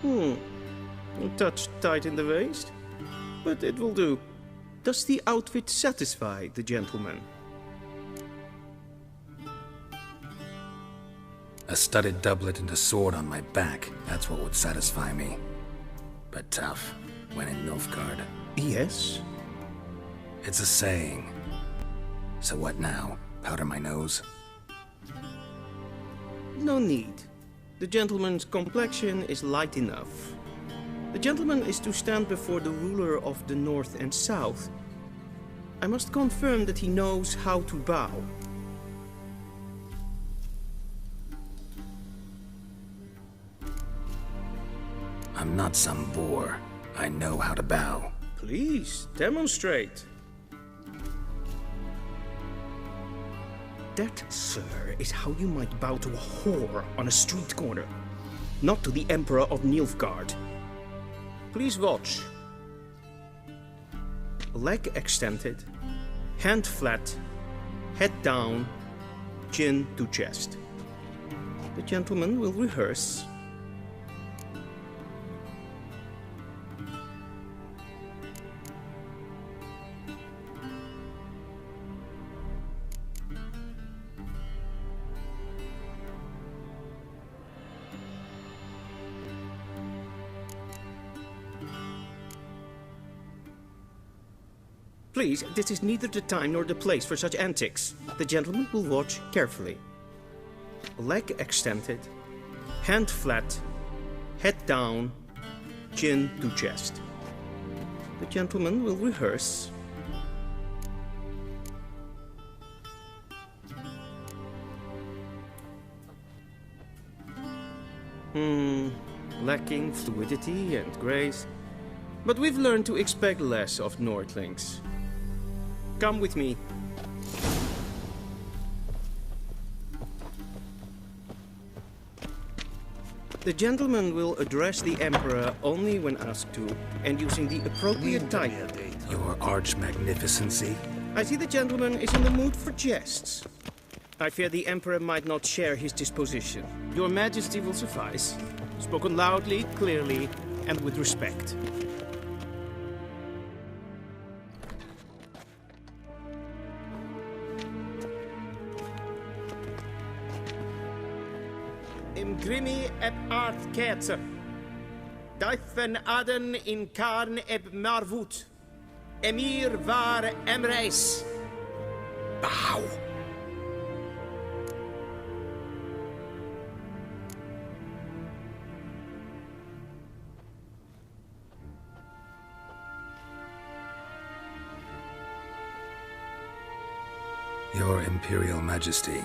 A touch tight in the waist, but it will do. Does the outfit satisfy the gentleman? A studded doublet and a sword on my back, that's what would satisfy me. But tough, when in Nilfgaard. Yes? It's a saying. So what now? Powder my nose? No need. The gentleman's complexion is light enough. The gentleman is to stand before the ruler of the North and South. I must confirm that he knows how to bow. I'm not some boor. I know how to bow. Please, demonstrate. That, sir, is how you might bow to a whore on a street corner, not to the Emperor of Nilfgaard. Please watch. Leg extended, hand flat, head down, chin to chest. The gentleman will rehearse. Please, this is neither the time nor the place for such antics. The gentleman will watch carefully. Leg extended, hand flat, head down, chin to chest. The gentleman will rehearse. Lacking fluidity and grace. But we've learned to expect less of Nordlings. Come with me. The gentleman will address the Emperor only when asked to, and using the appropriate title. Your arch-magnificency? I see the gentleman is in the mood for jests. I fear the Emperor might not share his disposition. Your Majesty will suffice. Spoken loudly, clearly, and with respect. Grimi eb art ketzer. Duifen aden in karn eb marvoet. Emhyr var Emreis. Bow! Your Imperial Majesty.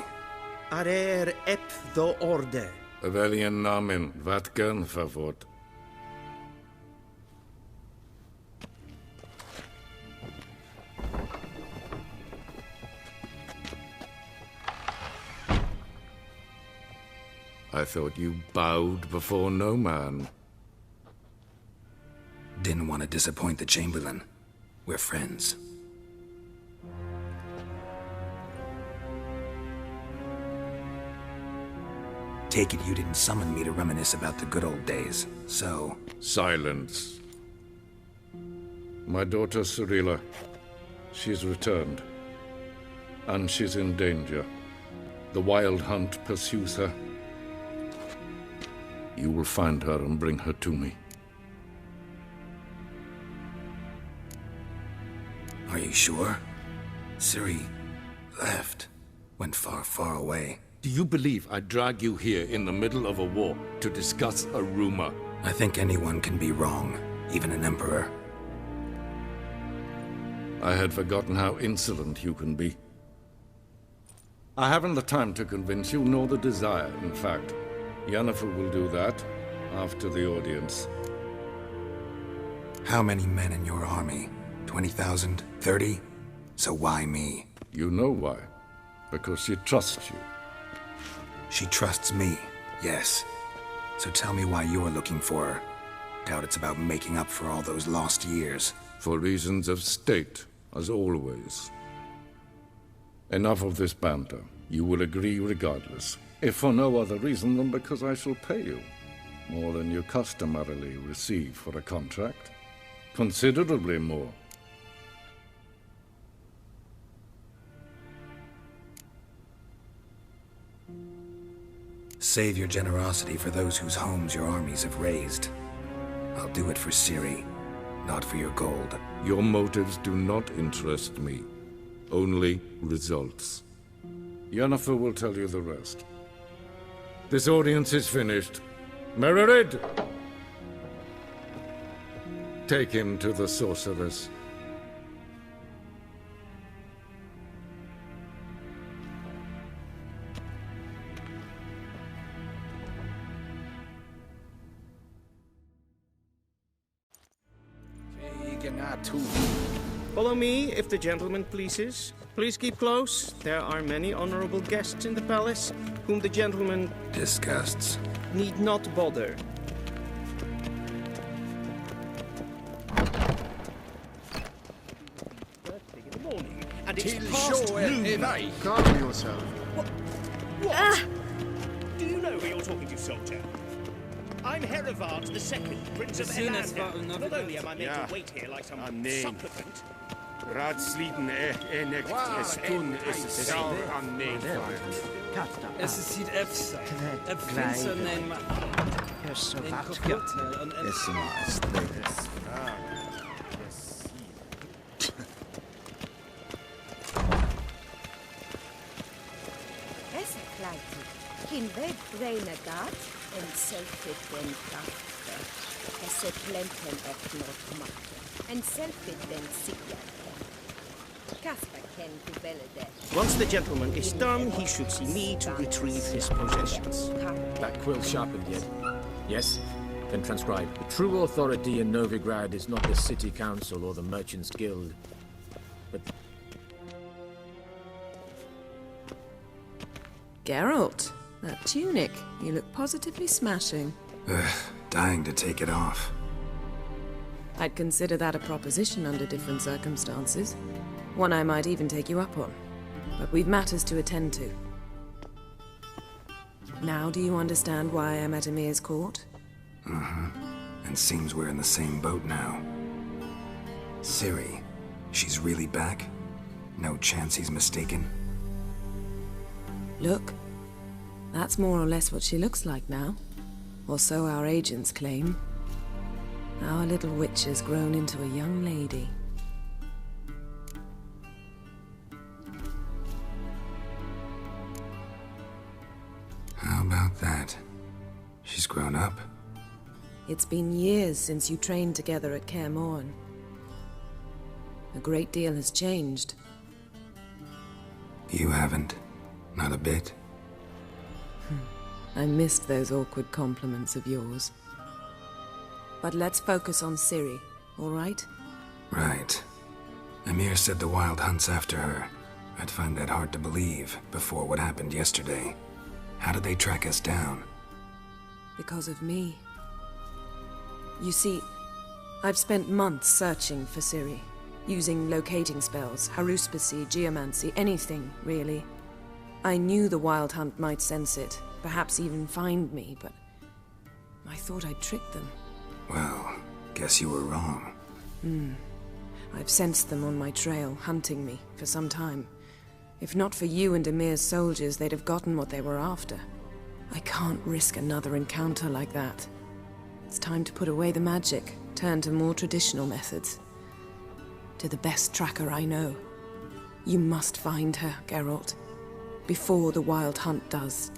Arer eb the orde. Weljen namen, wat kan favort? I thought you bowed before no man. Didn't want to disappoint the Chamberlain. We're friends. Take it you didn't summon me to reminisce about the good old days, so... Silence. My daughter Ciri, she's returned. And she's in danger. The Wild Hunt pursues her. You will find her and bring her to me. Are you sure? Ciri left. Went far, far away. Do you believe I'd drag you here in the middle of a war to discuss a rumor? I think anyone can be wrong, even an emperor. I had forgotten how insolent you can be. I haven't the time to convince you, nor the desire, in fact. Yennefer will do that after the audience. How many men in your army? 20,000? 30? So why me? You know why. Because she trusts you. She trusts me, yes. So tell me why you're looking for her. Doubt it's about making up for all those lost years. For reasons of state, as always. Enough of this banter. You will agree regardless. If for no other reason than because I shall pay you. More than you customarily receive for a contract. Considerably more. Save your generosity for those whose homes your armies have razed. I'll do it for Ciri, not for your gold. Your motives do not interest me. Only results. Yennefer will tell you the rest. This audience is finished. Mererid! Take him to the sorceress. Follow me, if the gentleman pleases. Please keep close. There are many honorable guests in the palace, whom the gentleman Disgusts. need not bother. And it's past noon. Calm yourself. What? Do you know who you're talking to, soldier? I'm Herivard II, Prince of Elander. Not only am I made to wait here like some supplicant. Raadsliden echt es tun is sauer aan neervallen. Es is niet efsa. Het vindt neem maar. Er så En vackert. kapot. Det som är sträckes. Es kleidet. Hin weg breine gat en selfit den krafte. Es plenten et not makte. En selfit den sikja. Kasper ken to belede. Once the gentleman is done, he should see me to retrieve his possessions. That quill sharpened yet? Yes? Then transcribe. The true authority in Novigrad is not the city council or the merchants guild, but... Geralt, that tunic. You look positively smashing. Dying to take it off. I'd consider that a proposition under different circumstances. One I might even take you up on. But we've matters to attend to. Now do you understand why I'm at Emhyr's court? And seems we're in the same boat now. Ciri, she's really back? No chance he's mistaken? Look, that's more or less what she looks like now. Or so our agents claim. Our little witch has grown into a young lady. How about that? She's grown up? It's been years since you trained together at Kaer Morhen. A great deal has changed. You haven't? Not a bit? I missed those awkward compliments of yours. But let's focus on Ciri, all right? Right. Emhyr said the Wild Hunt's after her. I'd find that hard to believe before what happened yesterday. How did they track us down? Because of me. You see, I've spent months searching for Ciri, using locating spells, haruspicy, geomancy, anything, really. I knew the Wild Hunt might sense it, perhaps even find me, but I thought I'd tricked them. Well, guess you were wrong. I've sensed them on my trail, hunting me, for some time. If not for you and Emhyr's soldiers, they'd have gotten what they were after. I can't risk another encounter like that. It's time to put away the magic, turn to more traditional methods. To the best tracker I know. You must find her, Geralt. Before the Wild Hunt does.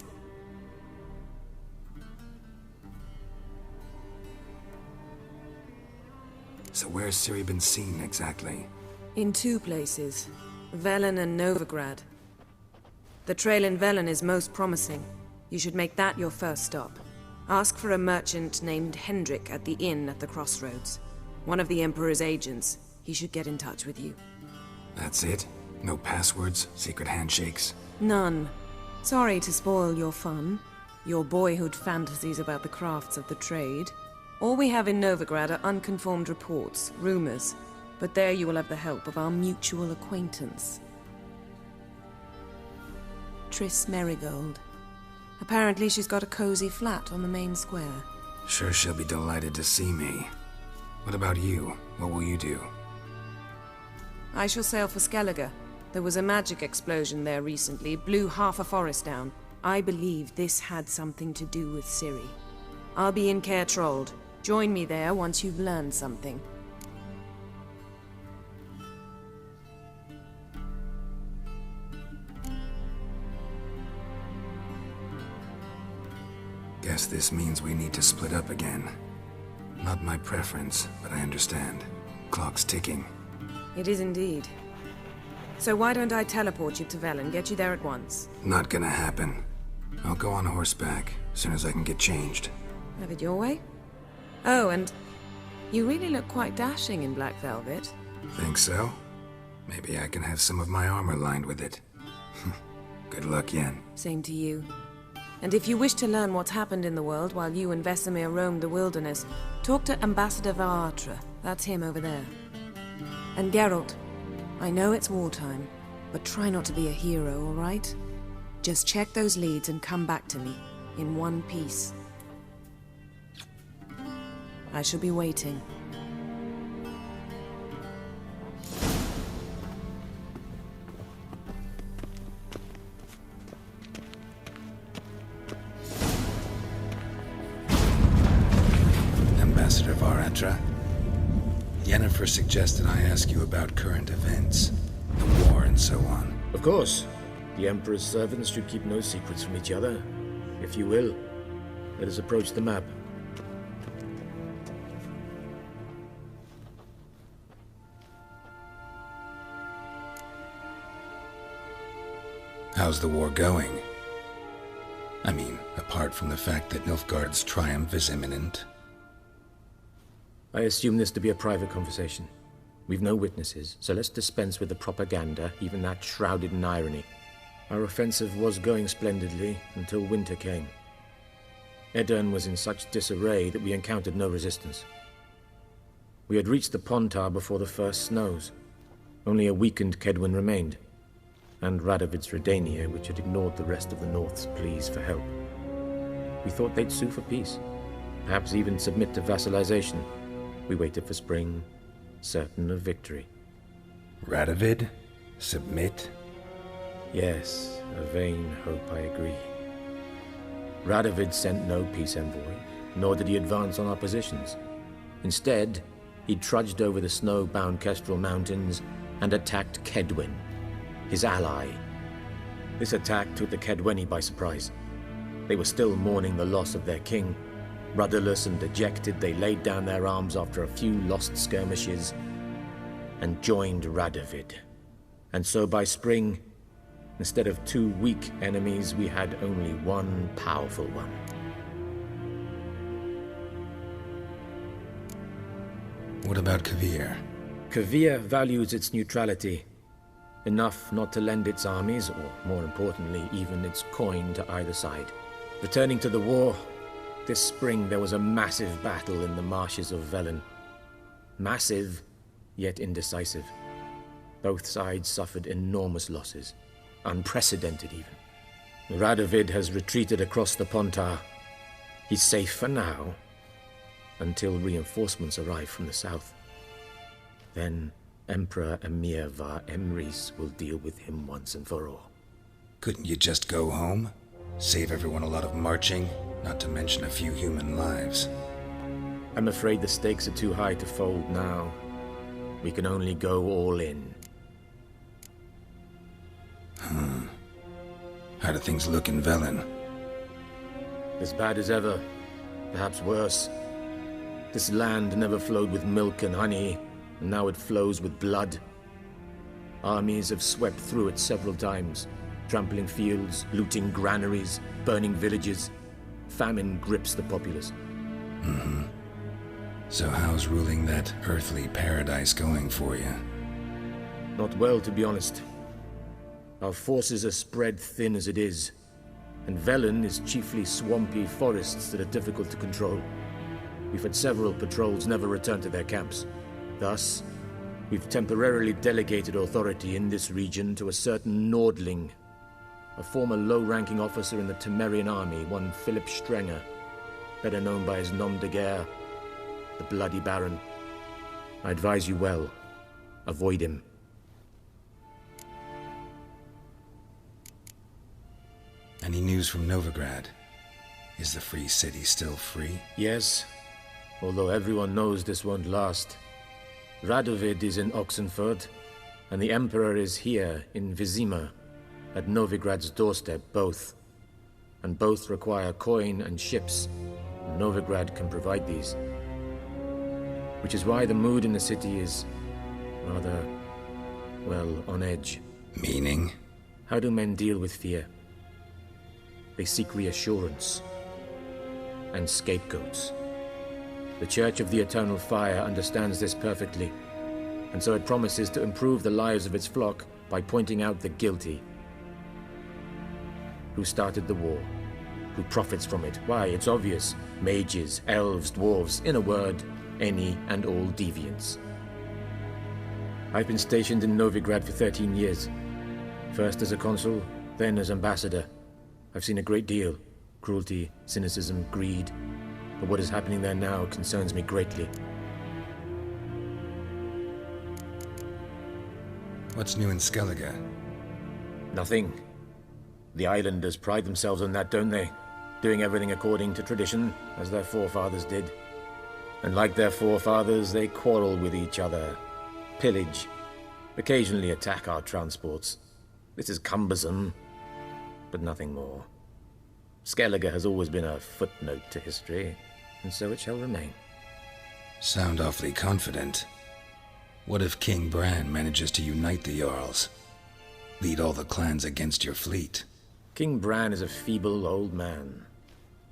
So where's Ciri been seen exactly? In two places. Velen and Novigrad. The trail in Velen is most promising. You should make that your first stop. Ask for a merchant named Hendrik at the inn at the crossroads. One of the Emperor's agents. He should get in touch with you. That's it? No passwords, secret handshakes? None. Sorry to spoil your fun. Your boyhood fantasies about the crafts of the trade. All we have in Novigrad are unconfirmed reports, rumors. But there you will have the help of our mutual acquaintance. Triss Merigold. Apparently she's got a cozy flat on the main square. Sure she'll be delighted to see me. What about you? What will you do? I shall sail for Skellige. There was a magic explosion there recently, blew half a forest down. I believe this had something to do with Ciri. I'll be in Caer Trold. Join me there once you've learned something. Guess this means we need to split up again. Not my preference, but I understand. Clock's ticking. It is indeed. So why don't I teleport you to Velen, get you there at once? Not gonna happen. I'll go on horseback, as soon as I can get changed. Have it your way? Oh, and you really look quite dashing in black velvet. Think so? Maybe I can have some of my armor lined with it. Good luck, Yen. Same to you. And if you wish to learn what's happened in the world while you and Vesemir roamed the wilderness, talk to Ambassador Varatra. That's him over there. And Geralt, I know it's wartime, but try not to be a hero, all right? Just check those leads and come back to me, in one piece. I shall be waiting. Ambassador Varatra, Yennefer suggested I ask you about current events, the war and so on. Of course. The Emperor's servants should keep no secrets from each other. If you will, let us approach the map. How's the war going? I mean, apart from the fact that Nilfgaard's triumph is imminent. I assume this to be a private conversation. We've no witnesses, so let's dispense with the propaganda, even that shrouded in irony. Our offensive was going splendidly until winter came. Edirn was in such disarray that we encountered no resistance. We had reached the Pontar before the first snows. Only a weakened Kedwin remained, and Radovid's Redania, which had ignored the rest of the North's pleas for help. We thought they'd sue for peace, perhaps even submit to vassalization. We waited for spring, certain of victory. Radovid? Submit? Yes, a vain hope, I agree. Radovid sent no peace envoy, nor did he advance on our positions. Instead, he trudged over the snow-bound Kestrel Mountains and attacked Kedwen, his ally. This attack took the Kedweni by surprise. They were still mourning the loss of their king. Rudderless and dejected, they laid down their arms after a few lost skirmishes and joined Radovid. And so by spring, instead of two weak enemies, we had only one powerful one. What about Kovir? Kovir values its neutrality, enough not to lend its armies, or more importantly, even its coin to either side. Returning to the war, this spring there was a massive battle in the marshes of Velen. Massive, yet indecisive. Both sides suffered enormous losses, unprecedented even. Radovid has retreated across the Pontar. He's safe for now, until reinforcements arrive from the south. Then Emperor Emhyr var Emreis will deal with him once and for all. Couldn't you just go home? Save everyone a lot of marching, not to mention a few human lives. I'm afraid the stakes are too high to fold now. We can only go all in. How do things look in Velen? As bad as ever, perhaps worse. This land never flowed with milk and honey, and now it flows with blood. Armies have swept through it several times, trampling fields, looting granaries, burning villages. Famine grips the populace. So how's ruling that earthly paradise going for you? Not well, to be honest. Our forces are spread thin as it is, and Velen is chiefly swampy forests that are difficult to control. We've had several patrols never return to their camps. Thus, we've temporarily delegated authority in this region to a certain Nordling, a former low-ranking officer in the Temerian army, one Philip Strenger. better known by his nom de guerre, the Bloody Baron. I advise you well. Avoid him. Any news from Novigrad? Is the free city still free? Yes, although everyone knows this won't last. Radovid is in Oxenford, and the Emperor is here in Vizima, at Novigrad's doorstep, both. And both require coin and ships. Novigrad can provide these. Which is why the mood in the city is rather, well, on edge. Meaning? How do men deal with fear? They seek reassurance and scapegoats. The Church of the Eternal Fire understands this perfectly, and so it promises to improve the lives of its flock by pointing out the guilty. Who started the war? Who profits from it? Why, it's obvious. Mages, elves, dwarves, in a word, any and all deviants. I've been stationed in Novigrad for 13 years. First as a consul, then as ambassador. I've seen a great deal. Cruelty, cynicism, greed. But what is happening there now concerns me greatly. What's new in Skellige? Nothing. The islanders pride themselves on that, don't they? Doing everything according to tradition, as their forefathers did. And like their forefathers, they quarrel with each other, pillage, occasionally attack our transports. This is cumbersome, but nothing more. Skellige has always been a footnote to history, and so it shall remain. Sound awfully confident. What if King Bran manages to unite the Jarls? Lead all the clans against your fleet? King Bran is a feeble old man.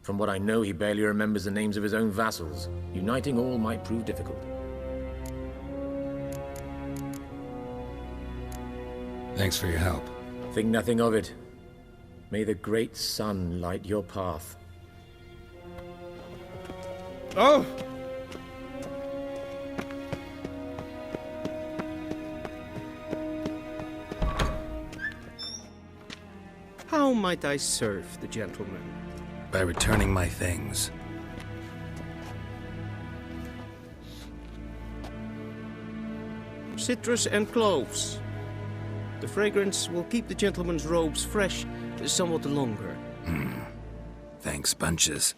From what I know, he barely remembers the names of his own vassals. Uniting all might prove difficult. Thanks for your help. Think nothing of it. May the great sun light your path. Oh! How might I serve the gentleman? By returning my things. Citrus and cloves. The fragrance will keep the gentleman's robes fresh somewhat longer. Thanks, bunches.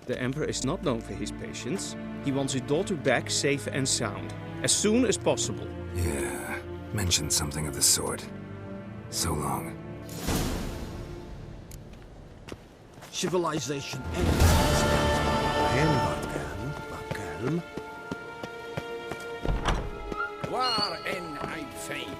The Emperor is not known for his patience. He wants his daughter back safe and sound, as soon as possible. Yeah, mentioned something of the sort. So long. Civilization ends. Bakalm. Waar en ein fein.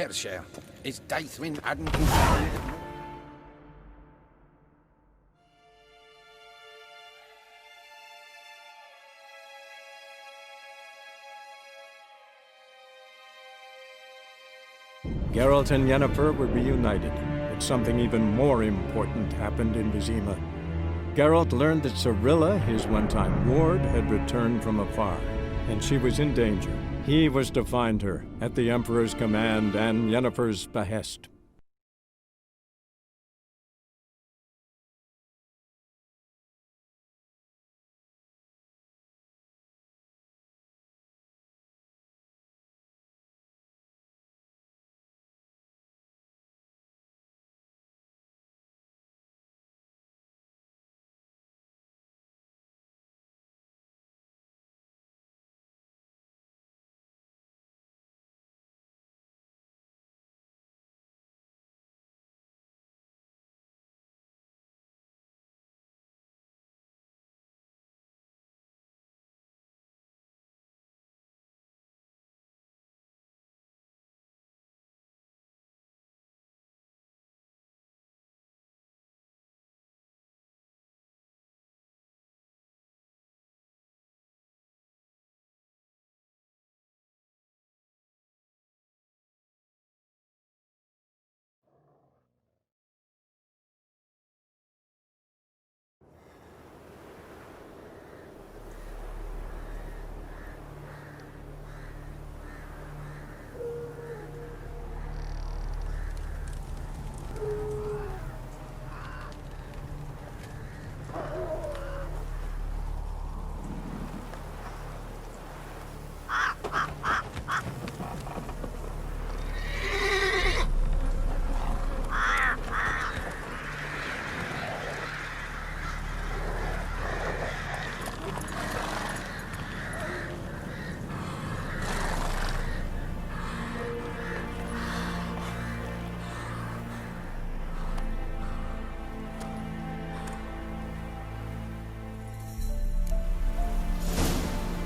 Kershaw. Is Daithwin hadn't considered. Geralt and Yennefer were reunited, but something even more important happened in Vizima. Geralt learned that Cirilla, his one-time ward, had returned from afar, and she was in danger. He was to find her, at the Emperor's command and Yennefer's behest.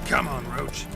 Come on, Roach.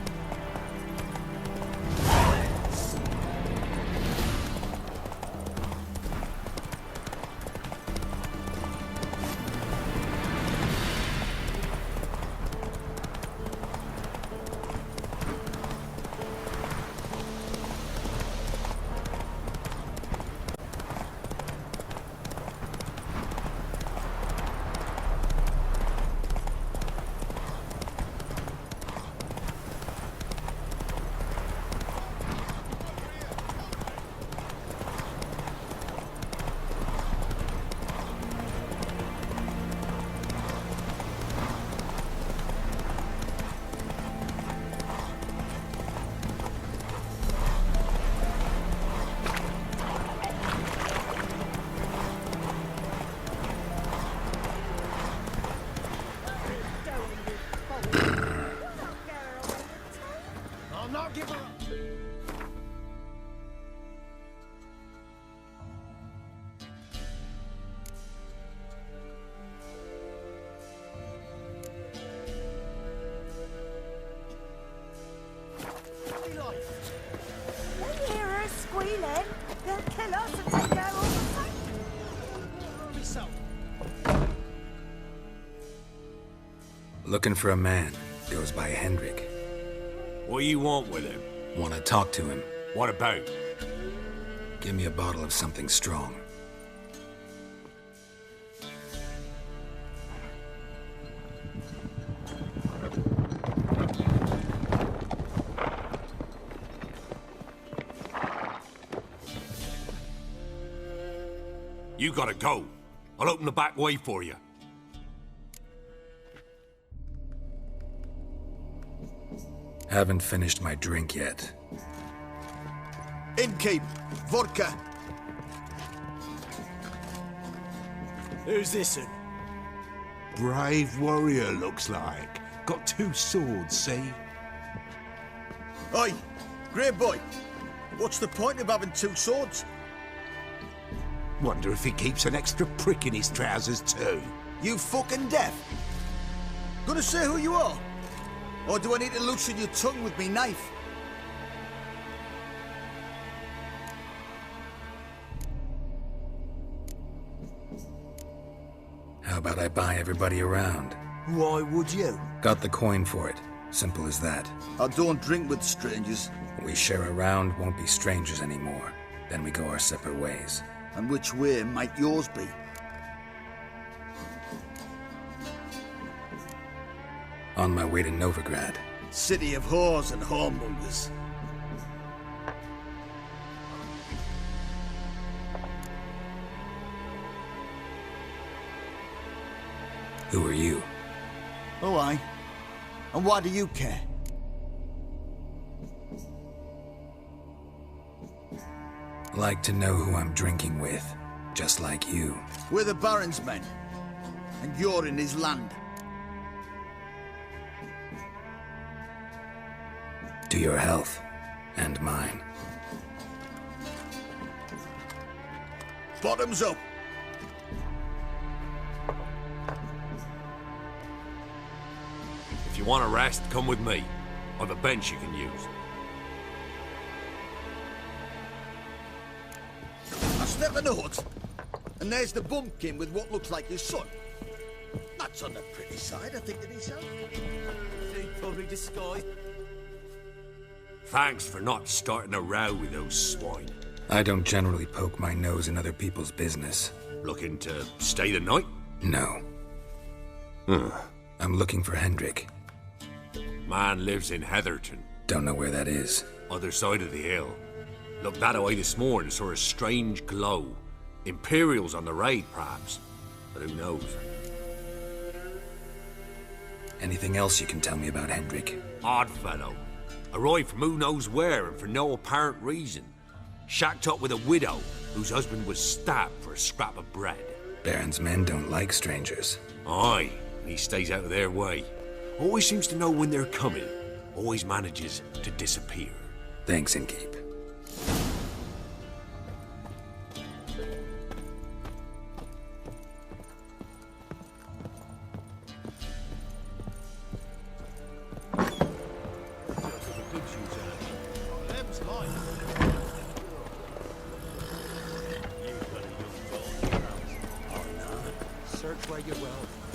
Looking for a man. Goes by Hendrik. What do you want with him? Want to talk to him. What about? Give me a bottle of something strong. You gotta go. I'll open the back way for you. Haven't finished my drink yet. Innkeep, vodka. Who's this one? Brave warrior, looks like. Got 2 swords, see? Oi, grey boy. What's the point of having 2 swords? Wonder if he keeps an extra prick in his trousers too. You fucking deaf? Gonna say who you are? Or do I need to loosen your tongue with me knife? How about I buy everybody around? Why would you? Got the coin for it. Simple as that. I don't drink with strangers. We share a round, won't be strangers anymore. Then we go our separate ways. And which way might yours be? On my way to Novigrad. City of whores and whoremongers. Who are you? Oh, aye. And why do you care? Like to know who I'm drinking with, just like you. We're the Baron's men, and you're in his land. To your health, and mine. Bottoms up! If you want a rest, come with me. I've a bench you can use. I snap a note, and there's the bumpkin with what looks like his son. That's on the pretty side, I think to myself. Probably disguised. Thanks for not starting a row with those swine. I don't generally poke my nose in other people's business. Looking to stay the night? No. I'm looking for Hendrik. Man lives in Heatherton. Don't know where that is. Other side of the hill. Looked that away this morning, saw a strange glow. Imperials on the raid, perhaps. But who knows? Anything else you can tell me about Hendrik? Odd fellow. Arrived from who knows where and for no apparent reason. Shacked up with a widow whose husband was stabbed for a scrap of bread. Baron's men don't like strangers. Aye, and he stays out of their way. Always seems to know when they're coming. Always manages to disappear. Thanks, Innkeep.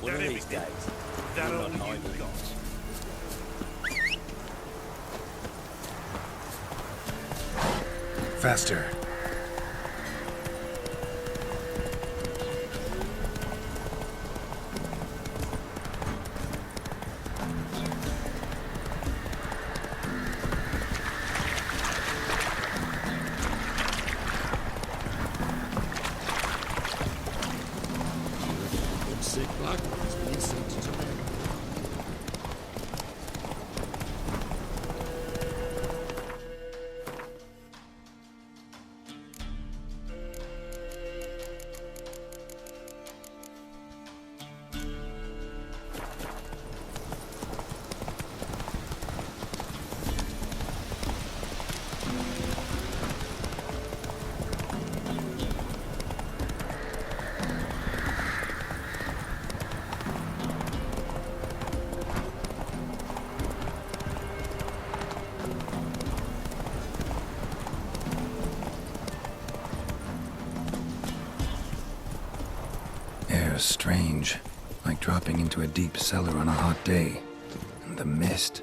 One of these days, That all you've got. Faster. Sick black ones being sent to me. Air's strange, like dropping into a deep cellar on a hot day. And the mist.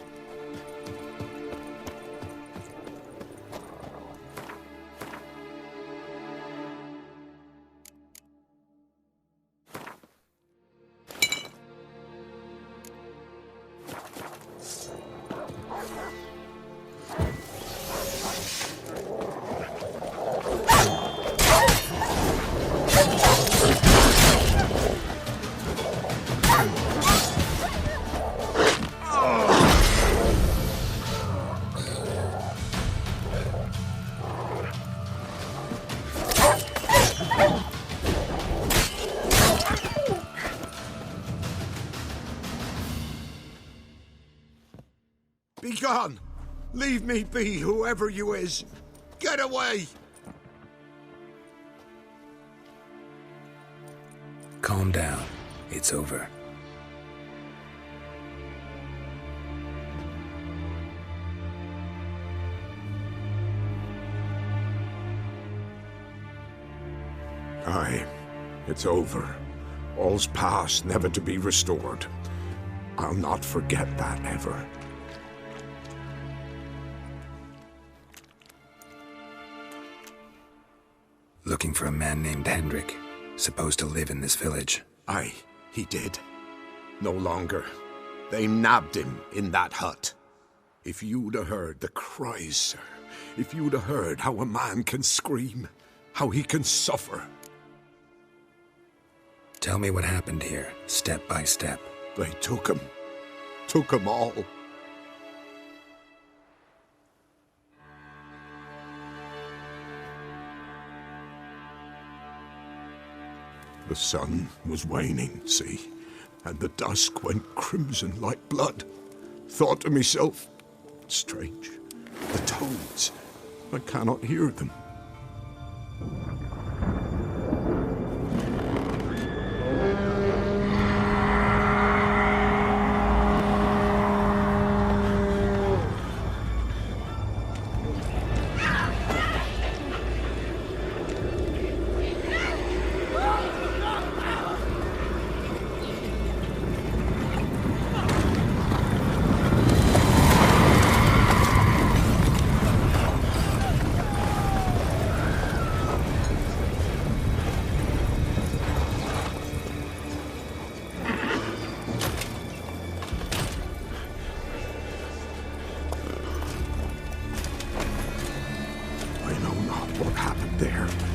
Be gone! Leave me be, whoever you is! Get away! Calm down. It's over. Aye, it's over. All's past, never to be restored. I'll not forget that ever. Looking for a man named Hendrik, supposed to live in this village. Aye, he did. No longer. They nabbed him in that hut. If you'd have heard the cries, sir. If you'd have heard how a man can scream, how he can suffer. Tell me what happened here, step by step. They took him. Took him all. The sun was waning, see, and the dusk went crimson like blood. Thought to myself, strange, the toads, I cannot hear them.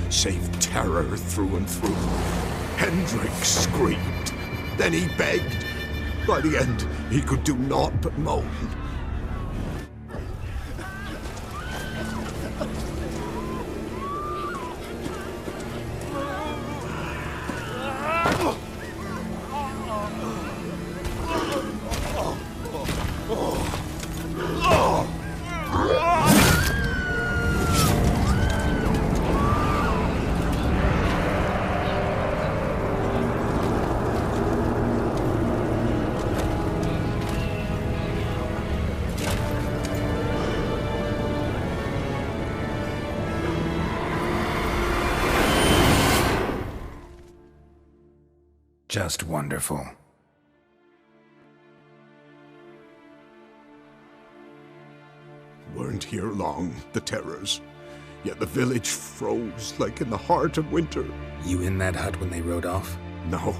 Save terror through and through. Hendrik screamed. Then he begged. By the end, he could do naught but moan. Just wonderful. Weren't here long, the terrors. Yet the village froze like in the heart of winter. You in that hut when they rode off? No,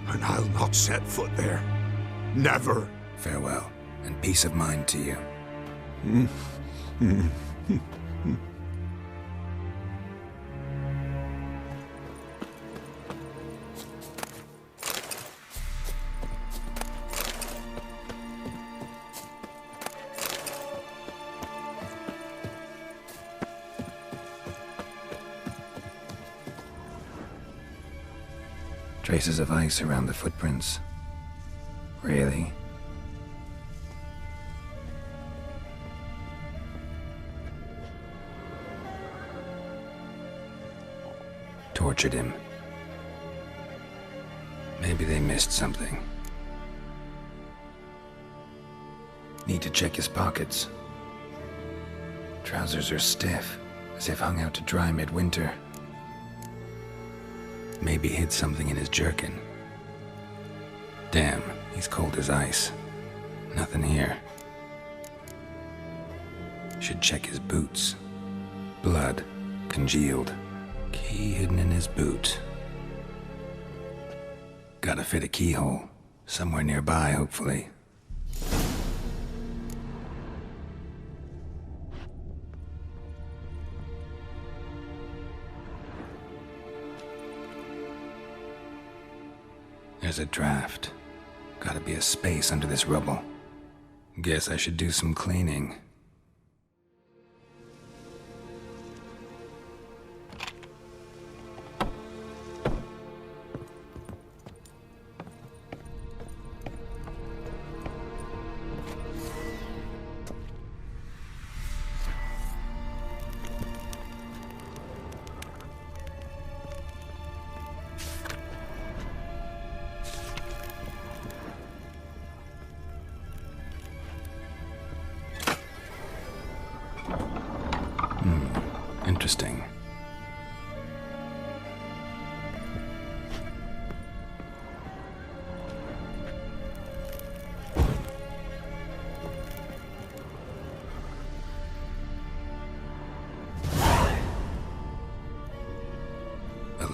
and I'll not set foot there. Never. Farewell, and peace of mind to you. Traces of ice around the footprints. Really? Tortured him. Maybe they missed something. Need to check his pockets. Trousers are stiff, as if hung out to dry midwinter. Maybe hid something in his jerkin. Damn, he's cold as ice. Nothing here. Should check his boots. Blood, congealed. Key hidden in his boot. Gotta fit a keyhole. Somewhere nearby, hopefully. There's a draft. Gotta be a space under this rubble. Guess I should do some cleaning.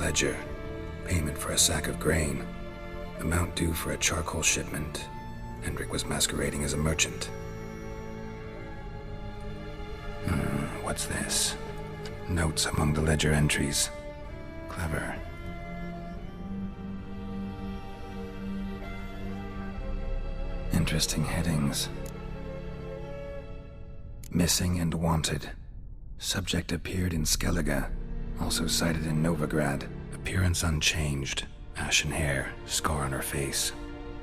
ledger. Payment for a sack of grain. Amount due for a charcoal shipment. Hendrik was masquerading as a merchant. What's this? Notes among the ledger entries. Clever. Interesting headings. Missing and wanted. Subject appeared in Skellige. Also sighted in Novigrad. Appearance unchanged. Ashen hair, scar on her face.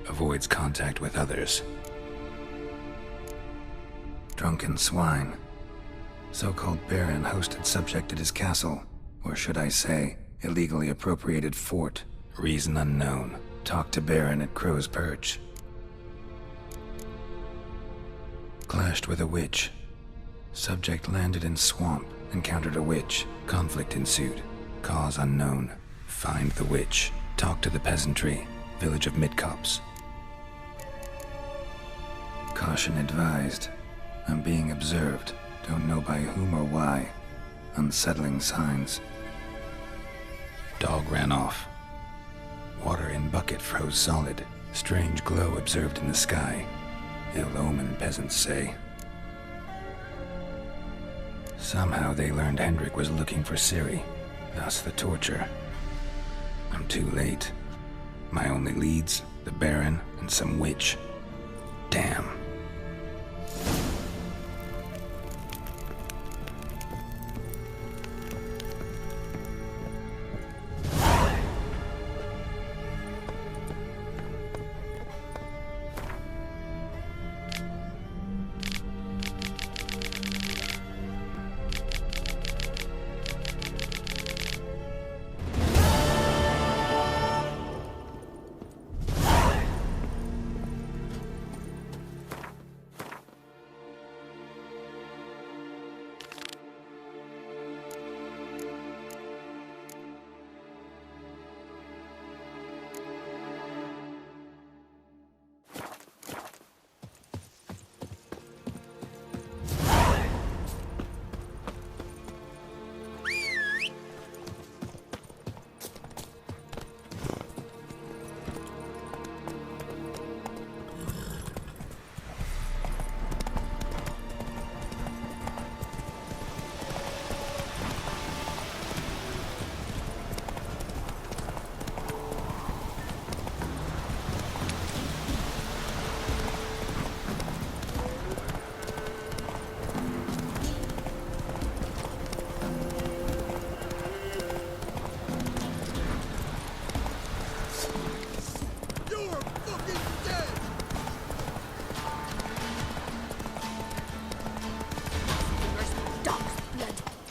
Avoids contact with others. Drunken swine. So-called Baron hosted subject at his castle. Or should I say, illegally appropriated fort. Reason unknown. Talked to Baron at Crow's Perch. Clashed with a witch. Subject landed in swamp. Encountered a witch. Conflict ensued. Cause unknown. Find the witch. Talk to the peasantry. Village of Midcopse. Caution advised. I'm being observed. Don't know by whom or why. Unsettling signs. Dog ran off. Water in bucket froze solid. Strange glow observed in the sky. Ill omen, peasants say. Somehow they learned Hendrik was looking for Ciri. Thus the torture. I'm too late. My only leads, the Baron and some witch. Damn.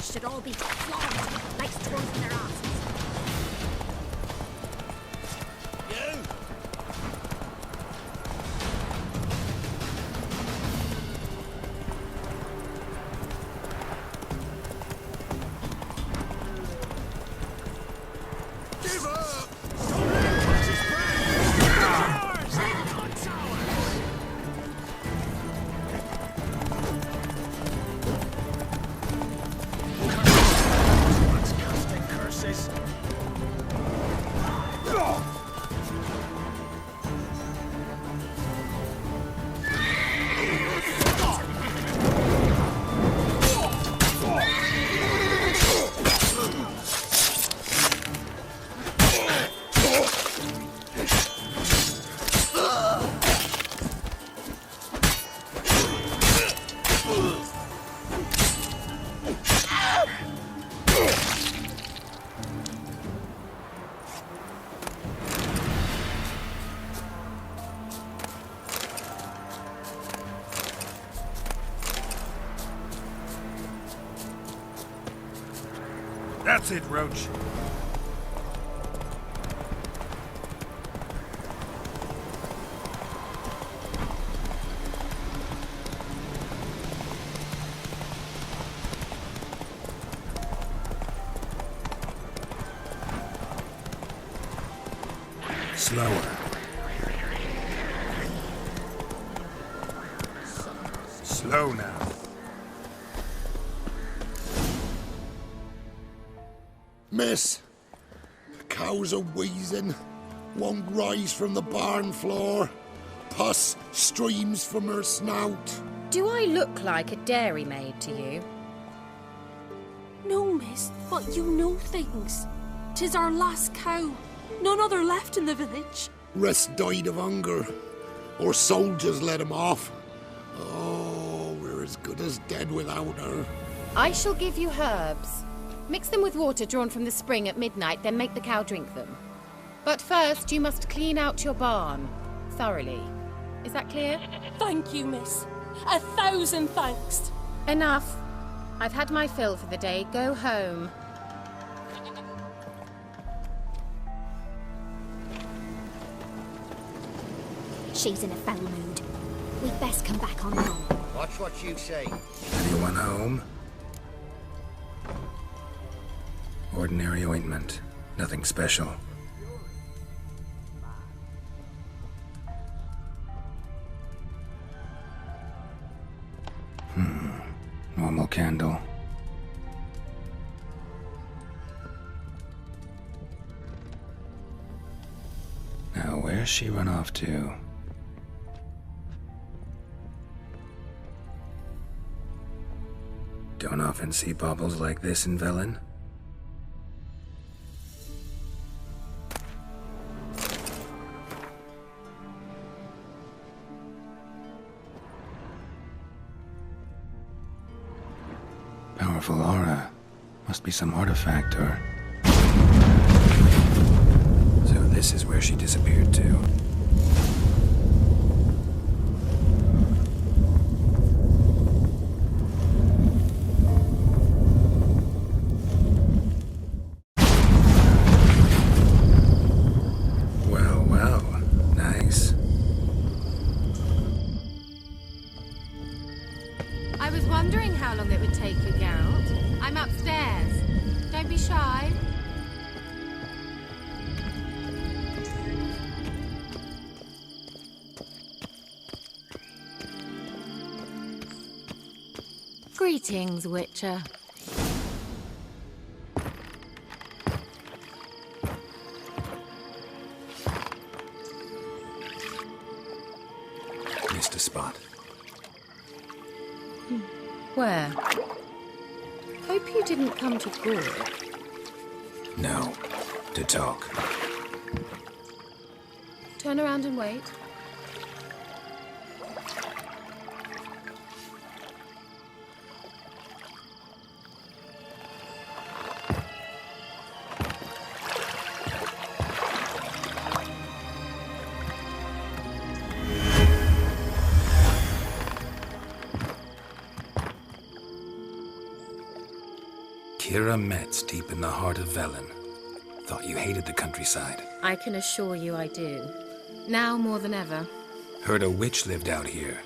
Should all be flogged like stones in their asses. You! Give up! That's it, Roach. Slower. Slow now. Miss! cows are wheezing, won't rise from the barn floor. Pus streams from her snout. Do I look like a dairymaid to you? No, miss, but you know things. 'Tis our last cow. None other left in the village. Rest died of hunger. Or soldiers let him off. Oh, we're as good as dead without her. I shall give you herbs. Mix them with water drawn from the spring at midnight, then make the cow drink them. But first, you must clean out your barn. Thoroughly. Is that clear? Thank you, miss. 1,000 thanks. Enough. I've had my fill for the day. Go home. She's in a foul mood. We'd best come back on home. Watch what you say. Anyone home? Ordinary ointment. Nothing special. Normal candle. Now, where's she run off to? Don't often see baubles like this in Velen. Powerful aura. Must be some artifact or... So this is where she disappeared to. Well, well. Nice. I was wondering how long it would take you, Geralt. I'm upstairs. Don't be shy. Greetings, Witcher. Missed a spot. Where? Hope you didn't come to Gore. No. To talk. Turn around and wait. Keira Metz, deep in the heart of Velen. Thought you hated the countryside. I can assure you I do. Now more than ever. Heard a witch lived out here.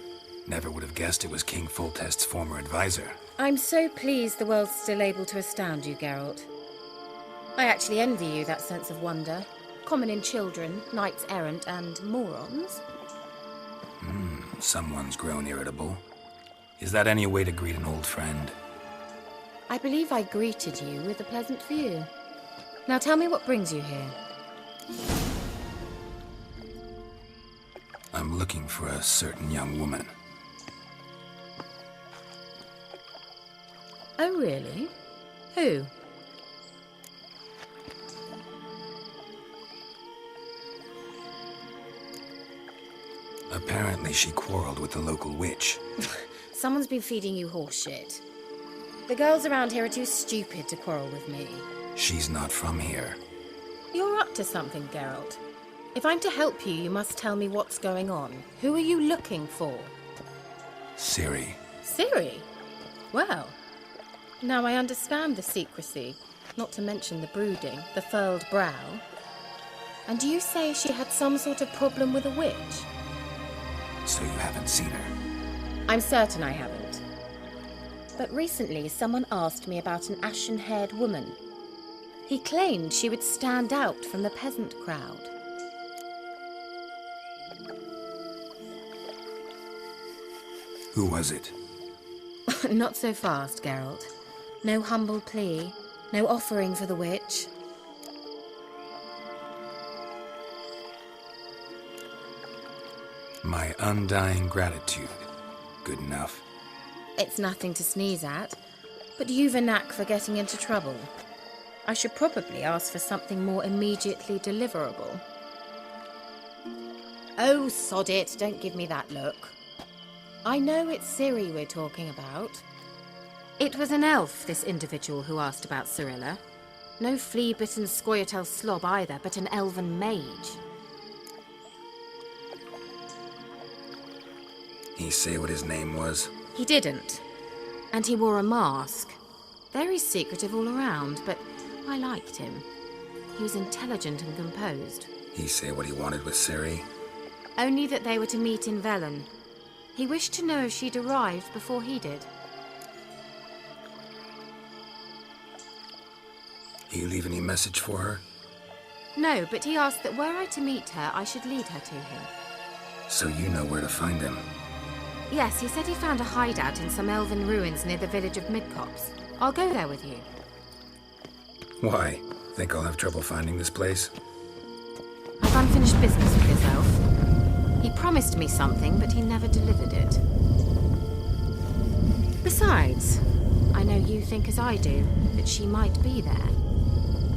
Never would have guessed it was King Foltest's former advisor. I'm so pleased the world's still able to astound you, Geralt. I actually envy you that sense of wonder. Common in children, knights errant, and morons. Someone's grown irritable. Is that any way to greet an old friend? I believe I greeted you with a pleasant view. Now tell me what brings you here. I'm looking for a certain young woman. Oh, really? Who? Apparently she quarreled with the local witch. Someone's been feeding you horseshit. The girls around here are too stupid to quarrel with me. She's not from here. You're up to something, Geralt. If I'm to help you, you must tell me what's going on. Who are you looking for? Ciri. Ciri? Well, now I understand the secrecy, not to mention the brooding, the furled brow. And you say she had some sort of problem with a witch? So you haven't seen her? I'm certain I haven't. But recently, someone asked me about an ashen-haired woman. He claimed she would stand out from the peasant crowd. Who was it? Not so fast, Geralt. No humble plea, no offering for the witch. My undying gratitude. Good enough. It's nothing to sneeze at, but you've a knack for getting into trouble. I should probably ask for something more immediately deliverable. Oh, sod it, don't give me that look. I know it's Ciri we're talking about. It was an elf, this individual who asked about Cirilla. No flea-bitten Scoia'tael slob either, but an elven mage. He say what his name was? He didn't. And he wore a mask. Very secretive all around, but I liked him. He was intelligent and composed. He say what he wanted with Ciri? Only that they were to meet in Velen. He wished to know if she'd arrived before he did. He leave any message for her? No, but he asked that were I to meet her, I should lead her to him. So you know where to find him? Yes, he said he found a hideout in some elven ruins near the village of Midcopse. I'll go there with you. Why? Think I'll have trouble finding this place? I've unfinished business with this elf. He promised me something, but he never delivered it. Besides, I know you think as I do, that she might be there.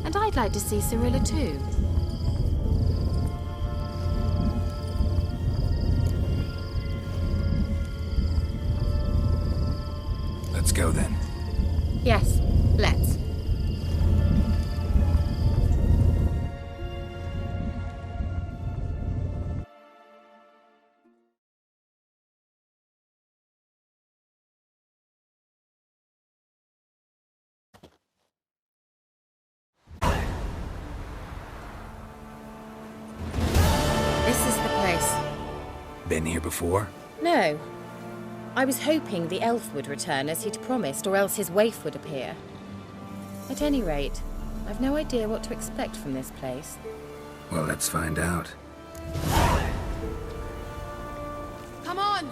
And I'd like to see Cirilla too. Let's go then. Yes, let's. This is the place. Been here before? No. I was hoping the elf would return as he'd promised, or else his waif would appear. At any rate, I've no idea what to expect from this place. Well, let's find out. Come on!